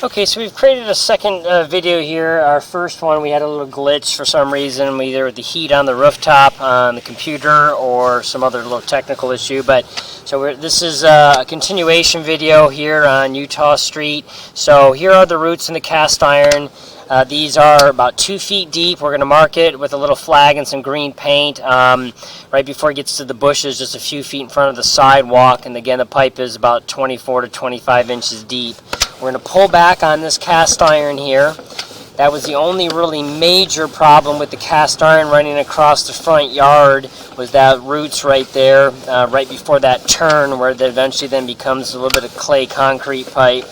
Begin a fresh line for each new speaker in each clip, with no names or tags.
Okay, so we've created a second video here. Our first one, we had a little glitch for some reason, either with the heat on the rooftop on the computer or some other little technical issue. But so this is a continuation video here on Utah Street. So here are the roots in the cast iron. These are about 2 feet deep. We're going to mark it with a little flag and some green paint right before it gets to the bushes, just a few feet in front of the sidewalk. And again, the pipe is about 24 to 25 inches deep. We're going to pull back on this cast iron here. That was the only really major problem with the cast iron running across the front yard, was that roots right there, right before that turn, where it eventually then becomes a little bit of clay concrete pipe.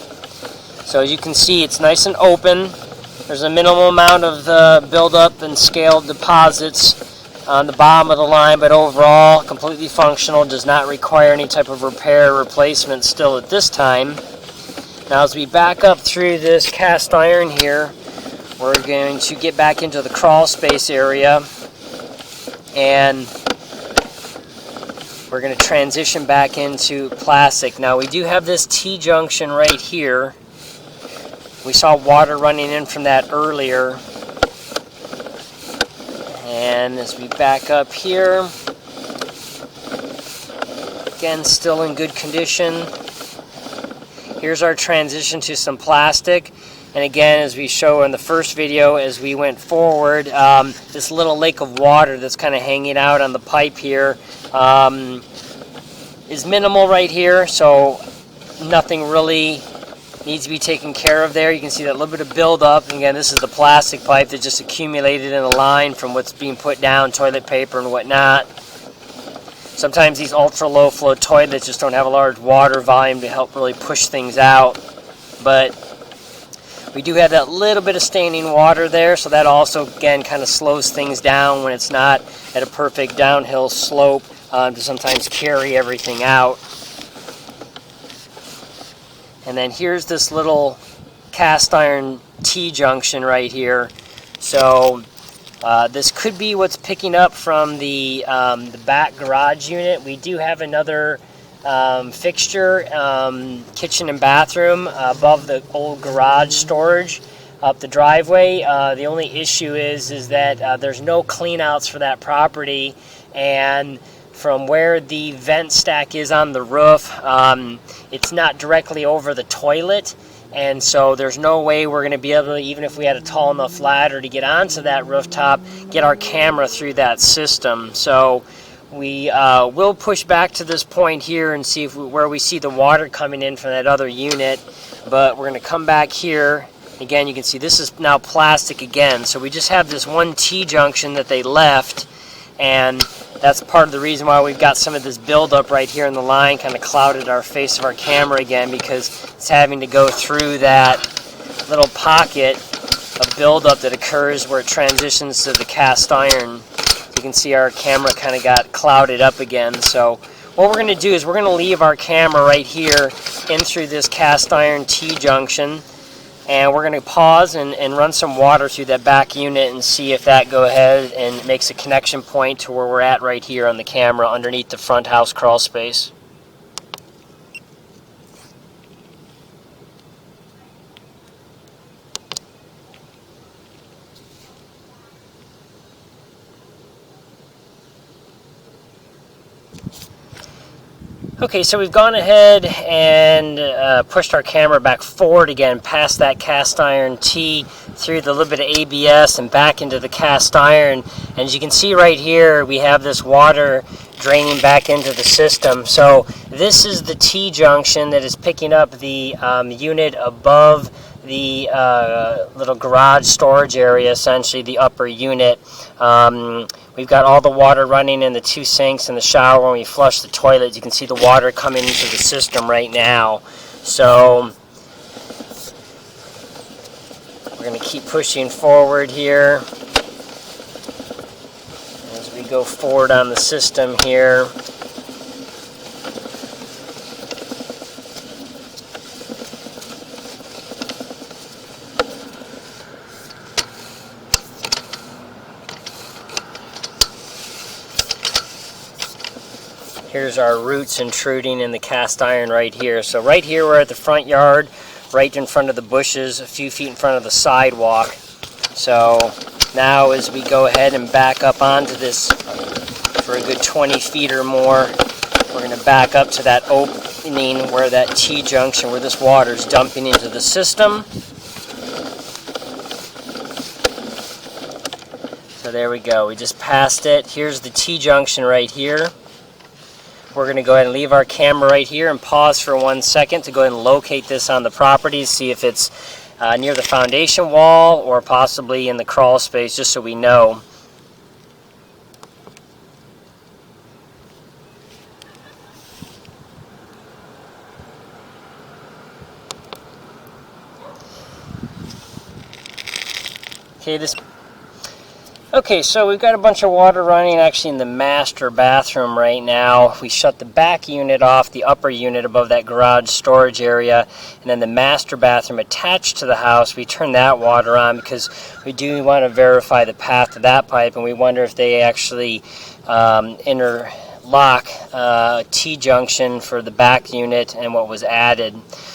So as you can see, it's nice and open. There's a minimal amount of buildup and scaled deposits on the bottom of the line, but overall completely functional, does not require any type of repair or replacement still at this time. Now as we back up through this cast iron here, we're going to get back into the crawl space area, and we're going to transition back into plastic. Now we do have this T-junction right here. We saw water running in from that earlier. And as we back up here, again, still in good condition. Here's our transition to some plastic. And again, as we show in the first video, as we went forward, this little lake of water that's kind of hanging out on the pipe here is minimal right here, so nothing really needs to be taken care of there. You can see that little bit of buildup. And again, this is the plastic pipe that just accumulated in a line from what's being put down, toilet paper and whatnot. Sometimes these ultra low flow toilets just don't have a large water volume to help really push things out. But we do have that little bit of standing water there, so that also again kind of slows things down when it's not at a perfect downhill slope to sometimes carry everything out. And then here's this little cast iron T-junction right here. So this could be what's picking up from the back garage unit. We do have another fixture, kitchen and bathroom, above the old garage storage up the driveway. The only issue is that there's no clean outs for that property, and from where the vent stack is on the roof, it's not directly over the toilet. And so there's no way we're going to be able to, even if we had a tall enough ladder to get onto that rooftop, get our camera through that system. So we will push back to this point here and see where we see the water coming in from that other unit. But we're going to come back here. Again, you can see this is now plastic again. So we just have this one T-junction that they left, and that's part of the reason why we've got some of this buildup right here in the line, kind of clouded our face of our camera again, because it's having to go through that little pocket of buildup that occurs where it transitions to the cast iron. You can see our camera kind of got clouded up again. So what we're going to do is we're going to leave our camera right here in through this cast iron T-junction, and we're going to pause and run some water through that back unit and see if that go ahead and makes a connection point to where we're at right here on the camera underneath the front house crawl space. Okay, so we've gone ahead and pushed our camera back forward again, past that cast iron T, through the little bit of ABS and back into the cast iron. And as you can see right here, we have this water draining back into the system. So this is the T-junction that is picking up the unit above the little garage storage area, essentially the upper unit. We've got all the water running in the 2 sinks in the shower. When we flush the toilet, you can see the water coming into the system right now. So we're going to keep pushing forward here as we go forward on the system here. Here's our roots intruding in the cast iron right here. So right here we're at the front yard. right in front of the bushes, a few feet in front of the sidewalk. So now as we go ahead and back up onto this for a good 20 feet or more, we're going to back up to that opening where that T-junction, where this water is dumping into the system. So there we go. We just passed it. Here's the T-junction right here. We're going to go ahead and leave our camera right here and pause for 1 second to go ahead and locate this on the property, see if it's near the foundation wall or possibly in the crawl space, just so we know. Okay, so we've got a bunch of water running actually in the master bathroom right now. We shut the back unit off, the upper unit above that garage storage area, and then the master bathroom attached to the house, we turn that water on because we do want to verify the path of that pipe, and we wonder if they actually interlock T-junction for the back unit and what was added.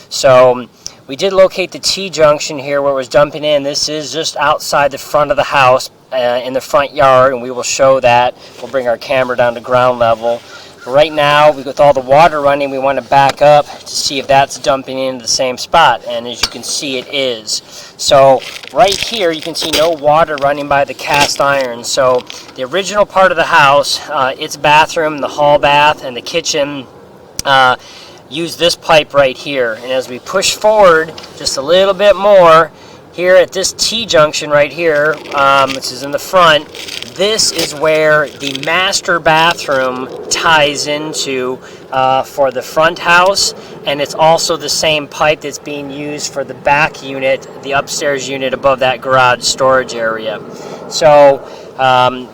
So we did locate the T-junction here where it was dumping in. This is just outside the front of the house in the front yard, and we will show that. We'll bring our camera down to ground level. But right now, with all the water running, we want to back up to see if that's dumping into the same spot, and as you can see, it is. So right here, you can see no water running by the cast iron. So the original part of the house, its bathroom, the hall bath, and the kitchen, use this pipe right here, and as we push forward just a little bit more here at this T-junction right here, which is in the front, this is where the master bathroom ties into for the front house, and it's also the same pipe that's being used for the back unit, the upstairs unit above that garage storage area. So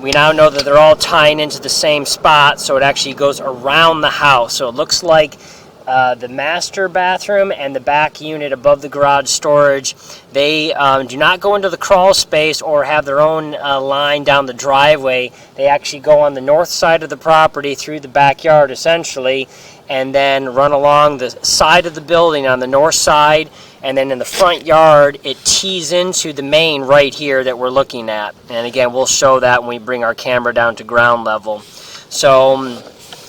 we now know that they're all tying into the same spot, so it actually goes around the house. So it looks like the master bathroom and the back unit above the garage storage, they do not go into the crawl space or have their own line down the driveway. They actually go on the north side of the property through the backyard essentially, and then run along the side of the building on the north side, and then in the front yard it tees into the main right here that we're looking at. And again, we'll show that when we bring our camera down to ground level. So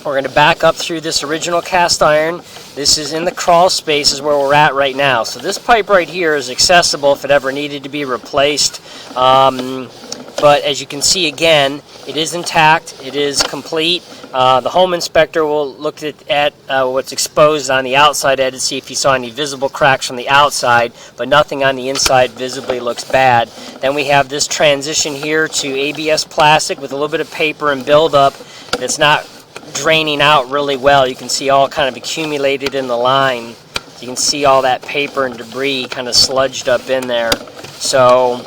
we're going to back up through this original cast iron. This is in the crawl spaces where we're at right now. So this pipe right here is accessible if it ever needed to be replaced. But as you can see again, it is intact, it is complete. The home inspector will look at what's exposed on the outside edge to see if he saw any visible cracks from the outside, but nothing on the inside visibly looks bad. Then we have this transition here to ABS plastic with a little bit of paper and buildup that's not draining out really well. You can see all kind of accumulated in the line. You can see all that paper and debris kind of sludged up in there. So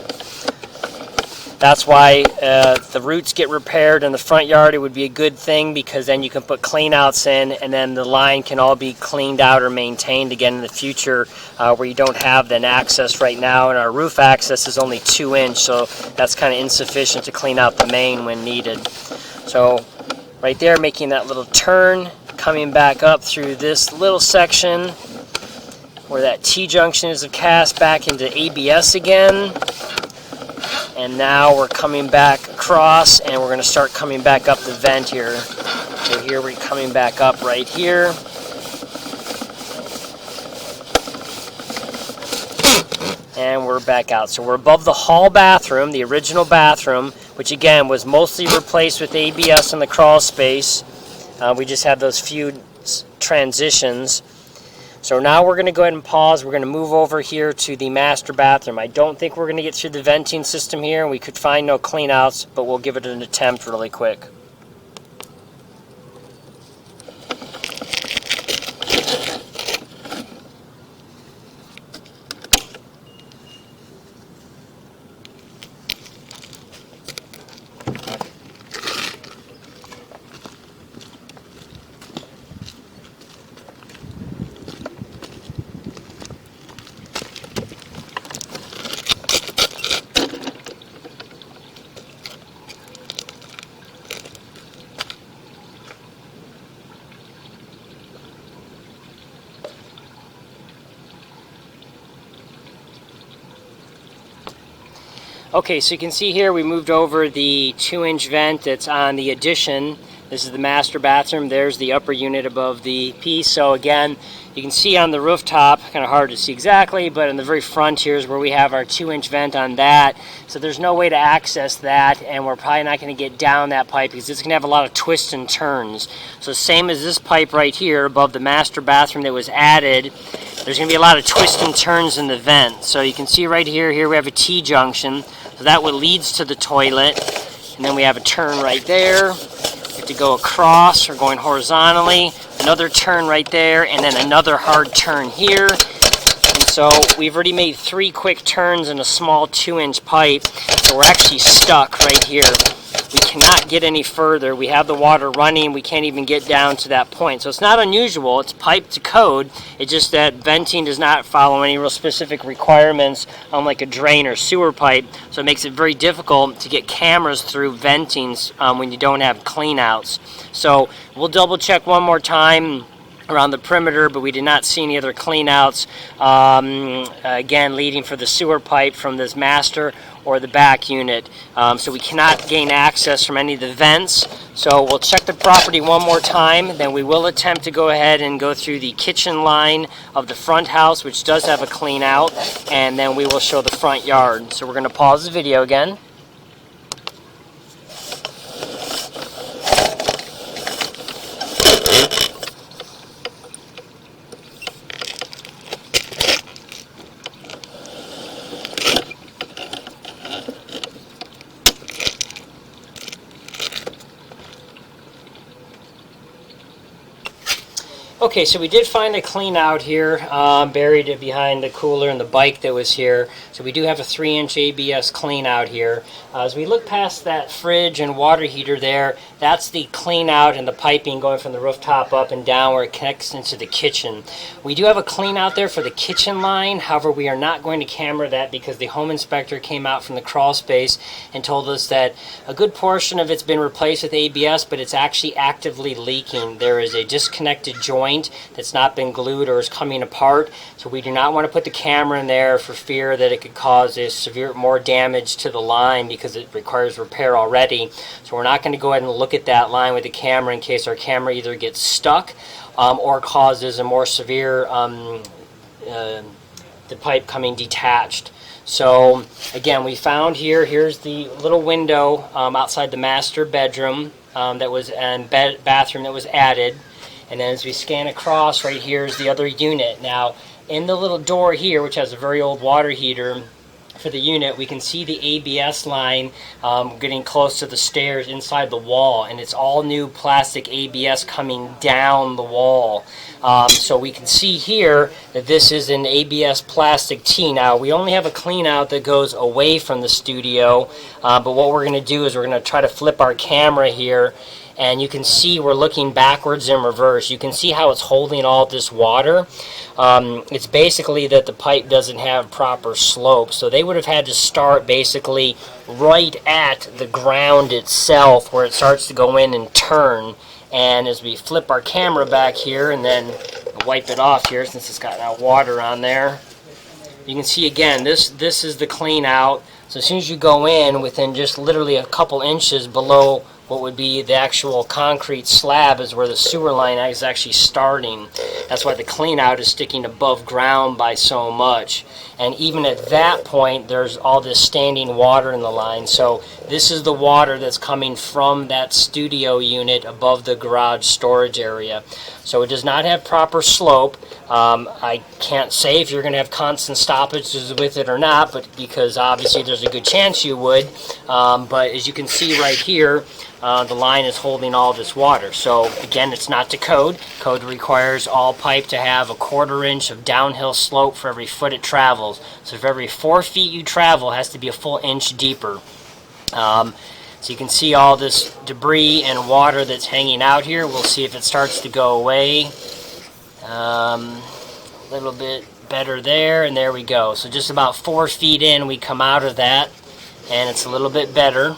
that's why the roots get repaired in the front yard. It would be a good thing because then you can put clean outs in, and then the line can all be cleaned out or maintained again in the future where you don't have then access right now. And our roof access is only 2 inch, so that's kind of insufficient to clean out the main when needed. So right there, making that little turn, coming back up through this little section where that T-junction is cast back into ABS again. And now we're coming back across, and we're going to start coming back up the vent here. So here we're coming back up right here. And we're back out. So we're above the hall bathroom, the original bathroom, which again was mostly replaced with ABS in the crawl space. We just had those few transitions. So now we're going to go ahead and pause. We're going to move over here to the master bathroom. I don't think we're going to get through the venting system here, and we could find no cleanouts, but we'll give it an attempt really quick. Okay, so you can see here we moved over the 2-inch vent that's on the addition. This is the master bathroom. There's the upper unit above the piece. So again, you can see on the rooftop, kind of hard to see exactly, but in the very front here is where we have our 2-inch vent on that. So there's no way to access that, and we're probably not going to get down that pipe because it's going to have a lot of twists and turns. So same as this pipe right here above the master bathroom that was added, there's going to be a lot of twists and turns in the vent. So you can see right here we have a T-junction. So that what leads to the toilet. And then we have a turn right there. We have to go across or going horizontally. Another turn right there, and then another hard turn here. And so we've already made 3 quick turns in a small 2-inch pipe. So we're actually stuck right here. We cannot get any further. We have the water running. We can't even get down to that point. So it's not unusual. It's piped to code. It's just that venting does not follow any real specific requirements like a drain or sewer pipe. So it makes it very difficult to get cameras through ventings when you don't have cleanouts. So we'll double check one more time around the perimeter, but we did not see any other cleanouts, again, leading for the sewer pipe from this master or the back unit. So we cannot gain access from any of the vents. So we'll check the property one more time, then we will attempt to go ahead and go through the kitchen line of the front house, which does have a clean out, and then we will show the front yard. So we're going to pause the video again. Okay, so we did find a clean out here, buried it behind the cooler and the bike that was here. So we do have a 3-inch ABS clean out here. As we look past that fridge and water heater there, that's the clean out and the piping going from the rooftop up and down where it connects into the kitchen. We do have a clean out there for the kitchen line. However, we are not going to camera that because the home inspector came out from the crawl space and told us that a good portion of it's been replaced with ABS, but it's actually actively leaking. There is a disconnected joint that's not been glued or is coming apart, so we do not want to put the camera in there for fear that it could cause more damage to the line because it requires repair already. So we're not going to go ahead and look at that line with the camera in case our camera either gets stuck or causes a more severe the pipe coming detached. So again, we found here's the little window outside the master bedroom that was and bathroom that was added. And then as we scan across, right here is the other unit. Now, in the little door here, which has a very old water heater for the unit, we can see the ABS line getting close to the stairs inside the wall. And it's all new plastic ABS coming down the wall. So we can see here that this is an ABS plastic tee. Now, we only have a clean out that goes away from the studio. But what we're going to do is we're going to try to flip our camera here. And you can see we're looking backwards in reverse. You can see how it's holding all this water. It's basically that the pipe doesn't have proper slope. So they would have had to start basically right at the ground itself where it starts to go in and turn. And as we flip our camera back here and then wipe it off here since it's got that water on there, you can see again, this is the clean out. So as soon as you go in within just literally a couple inches below what would be the actual concrete slab is where the sewer line is actually starting. That's why the clean out is sticking above ground by so much. And even at that point, there's all this standing water in the line. So this is the water that's coming from that studio unit above the garage storage area. So it does not have proper slope. I can't say if you're going to have constant stoppages with it or not, but because obviously there's a good chance you would. But as you can see right here, the line is holding all this water. So again, it's not to code. Code requires all pipe to have a 1/4 inch of downhill slope for every foot it travels. So for every 4 feet you travel, it has to be a full inch deeper. So you can see all this debris and water that's hanging out here. We'll see if it starts to go away. A little bit better there, and there we go. So just about 4 feet in, we come out of that, and it's a little bit better.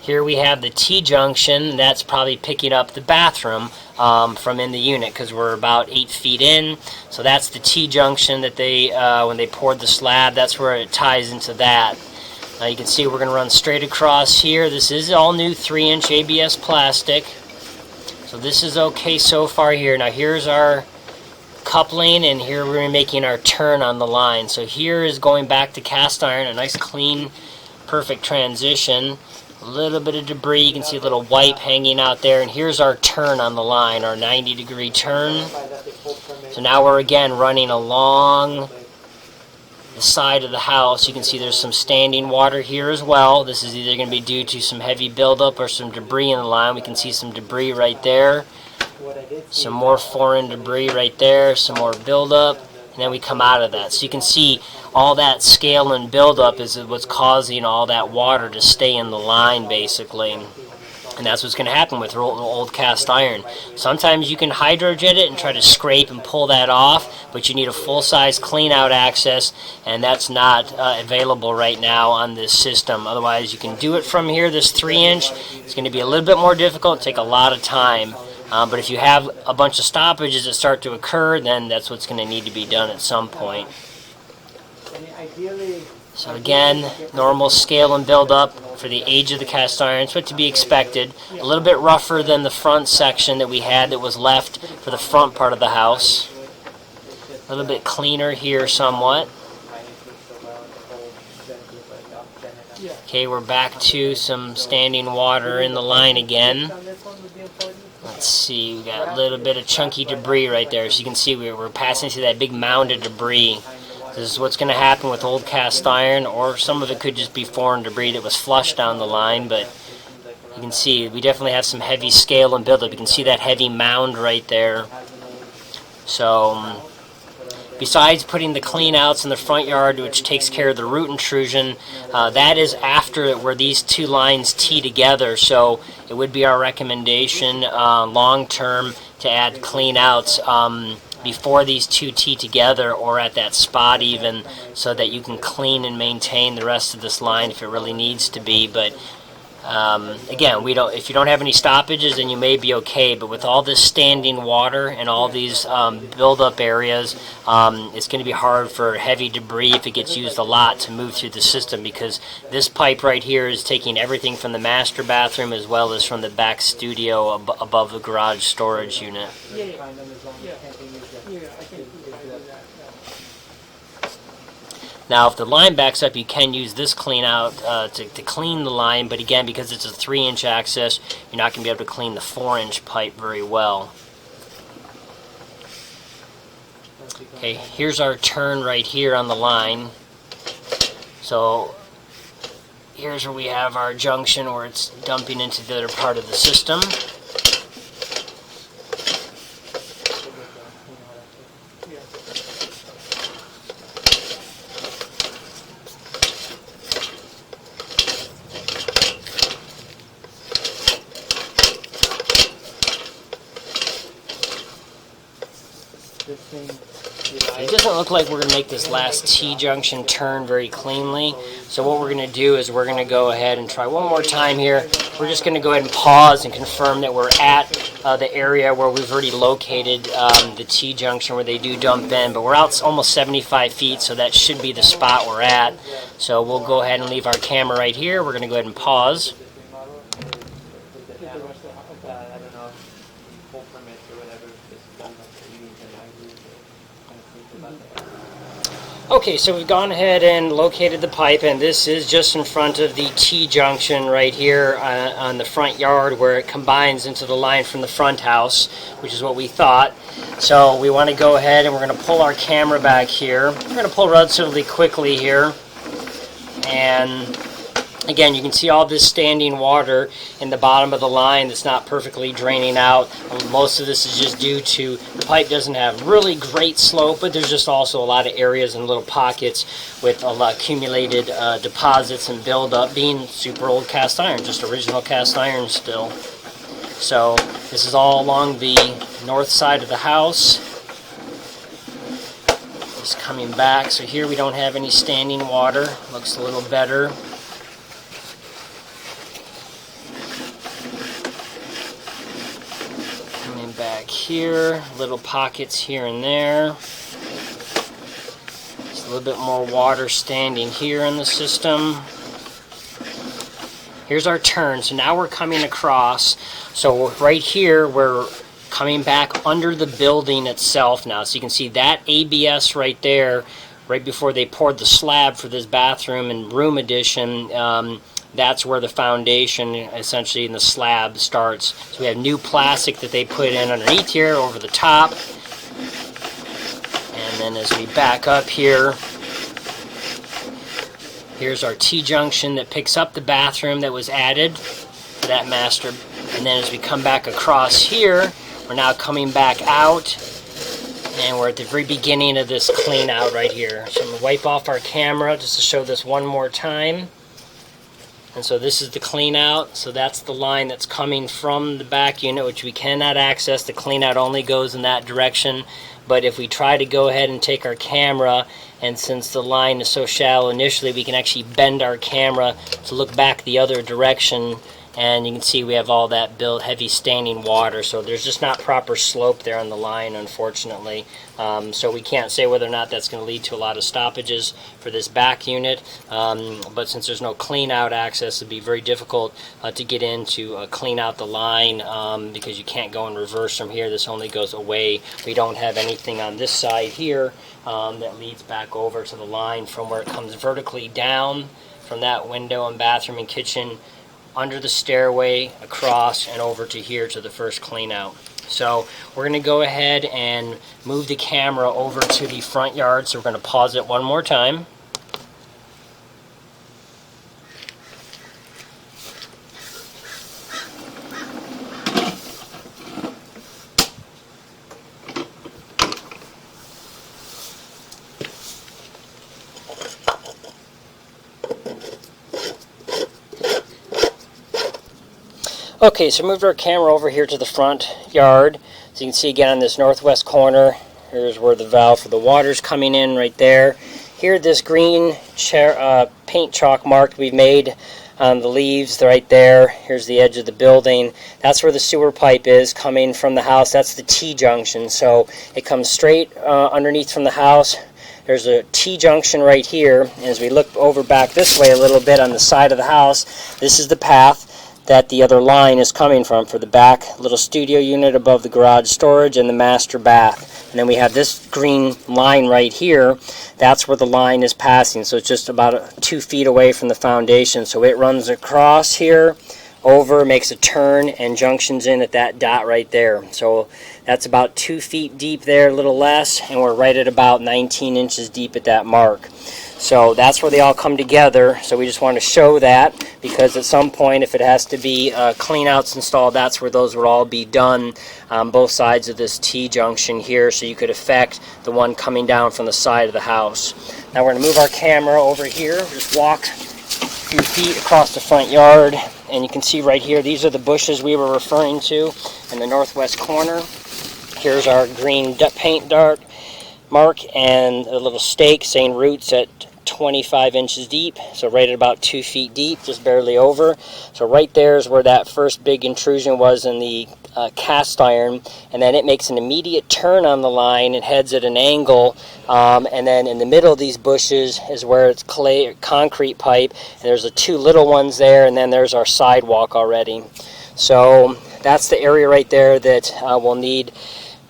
Here we have the T-junction. That's probably picking up the bathroom. from in the unit, because we're about 8 feet in. So that's the T-junction that they, when they poured the slab, that's where it ties into that. Now you can see we're going to run straight across here. This is all new 3-inch ABS plastic. So this is okay so far here. Now here's our coupling, and here we're making our turn on the line. So here is going back to cast iron, a nice clean, perfect transition. A little bit of debris, you can see a little wipe hanging out there, and here's our turn on the line, our 90-degree turn. So now we're again running along the side of the house. You can see there's some standing water here as well. This is either going to be due to some heavy buildup or some debris in the line. We can see some debris right there. Some more foreign debris right there, some more buildup, and then we come out of that. So you can see all that scale and buildup is what's causing all that water to stay in the line, basically. And that's what's going to happen with old cast iron. Sometimes you can hydrojet it and try to scrape and pull that off, but you need a full-size clean-out access, and that's not available right now on this system. Otherwise, you can do it from here, this 3-inch. It's going to be a little bit more difficult, take a lot of time. But if you have a bunch of stoppages that start to occur, then that's what's going to need to be done at some point. So again, normal scale and build up for the age of the cast iron. It's what to be expected. A little bit rougher than the front section that we had that was left for the front part of the house. A little bit cleaner here somewhat. Okay, we're back to some standing water in the line again. Let's see, we got a little bit of chunky debris right there. So you can see we're passing through that big mound of debris. This is what's going to happen with old cast iron, or some of it could just be foreign debris that was flushed down the line, but you can see we definitely have some heavy scale and buildup. You can see that heavy mound right there. So besides putting the clean outs in the front yard, which takes care of the root intrusion, that is after where these two lines tee together. So it would be our recommendation long term to add clean outs before these two tee together, or at that spot even, so that you can clean and maintain the rest of this line if it really needs to be. But again, if you don't have any stoppages, then you may be okay. But with all this standing water and all these build-up areas, it's going to be hard for heavy debris, if it gets used a lot, to move through the system, because this pipe right here is taking everything from the master bathroom as well as from the back studio above the garage storage unit. Now, if the line backs up, you can use this clean out to clean the line, but again, because it's a 3-inch access, you're not going to be able to clean the 4-inch pipe very well. Okay, here's our turn right here on the line. So here's where we have our junction where it's dumping into the other part of the system. It doesn't look like we're going to make this last T-junction turn very cleanly. So what we're going to do is we're going to go ahead and try one more time here. We're just going to go ahead and pause and confirm that we're at the area where we've already located the T-junction where they do dump in. But we're out almost 75 feet, so that should be the spot we're at. So we'll go ahead and leave our camera right here. We're going to go ahead and pause. Okay, so we've gone ahead and located the pipe, and this is just in front of the T-junction right here on the front yard where it combines into the line from the front house, which is what we thought. So we want to go ahead and we're going to pull our camera back here. We're going to pull relatively quickly here, and again, you can see all this standing water in the bottom of the line that's not perfectly draining out. Most of this is just due to the pipe doesn't have really great slope, but there's just also a lot of areas and little pockets with a lot accumulated deposits and buildup, being super old cast iron, just original cast iron still. So this is all along the north side of the house. Just coming back, so here we don't have any standing water. Looks a little better. back here, little pockets here and there. Just a little bit more water standing here in the system. Here's our turn. So now we're coming across. So right here, we're coming back under the building itself now. So you can see that ABS right there, right before they poured the slab for this bathroom and room addition. That's where the foundation essentially in the slab starts. So we have new plastic that they put in underneath here over the top. And then as we back up here, here's our T-junction that picks up the bathroom that was added to that master. And then as we come back across here, we're now coming back out. And we're at the very beginning of this clean out right here. So I'm going to wipe off our camera just to show this one more time. And so this is the clean out. So that's the line that's coming from the back unit, which we cannot access. The clean out only goes in that direction. But if we try to go ahead and take our camera, and since the line is so shallow initially, we can actually bend our camera to look back the other direction. And you can see we have all that heavy standing water, so there's just not proper slope there on the line, unfortunately. So we can't say whether or not that's going to lead to a lot of stoppages for this back unit. But since there's no clean out access, it'd be very difficult to get in to clean out the line because you can't go in reverse from here. This only goes away. We don't have anything on this side here that leads back over to the line from where it comes vertically down from that window and bathroom and kitchen, under the stairway, across, and over to here to the first clean out. So we're going to go ahead and move the camera over to the front yard. So we're going to pause it one more time. Okay, so moved our camera over here to the front yard. So you can see again on this northwest corner, here's where the valve for the water's coming in right there. Here, this green paint chalk mark we've made on the leaves right there. Here's the edge of the building. That's where the sewer pipe is coming from the house. That's the T-junction. So it comes straight underneath from the house. There's a T-junction right here. And as we look over back this way a little bit on the side of the house, this is the path that the other line is coming from for the back little studio unit above the garage storage and the master bath. And then we have this green line right here. That's where the line is passing. So it's just about 2 feet away from the foundation. So it runs across here, over, makes a turn, and junctions in at that dot right there. So that's about 2 feet deep there, a little less, and we're right at about 19 inches deep at that mark. So that's where they all come together. So we just want to show that, because at some point, if it has to be clean outs installed, that's where those would all be done on both sides of this T-junction here, so you could affect the one coming down from the side of the house. Now we're going to move our camera over here, just walk a few feet across the front yard, and you can see right here, these are the bushes we were referring to in the northwest corner. Here's our green paint dart mark and a little stake saying roots at 25 inches deep, so right at about 2 feet deep, just barely over. So right there is where that first big intrusion was in the cast iron, and then it makes an immediate turn on the line and heads at an angle, and then in the middle of these bushes is where it's concrete pipe, and there's the 2 little ones there, and then there's our sidewalk already. So that's the area right there that will need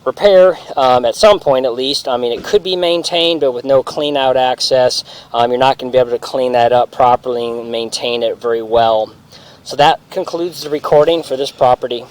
repair at some point at least. I mean, it could be maintained, but with no clean out access, you're not going to be able to clean that up properly and maintain it very well. So that concludes the recording for this property.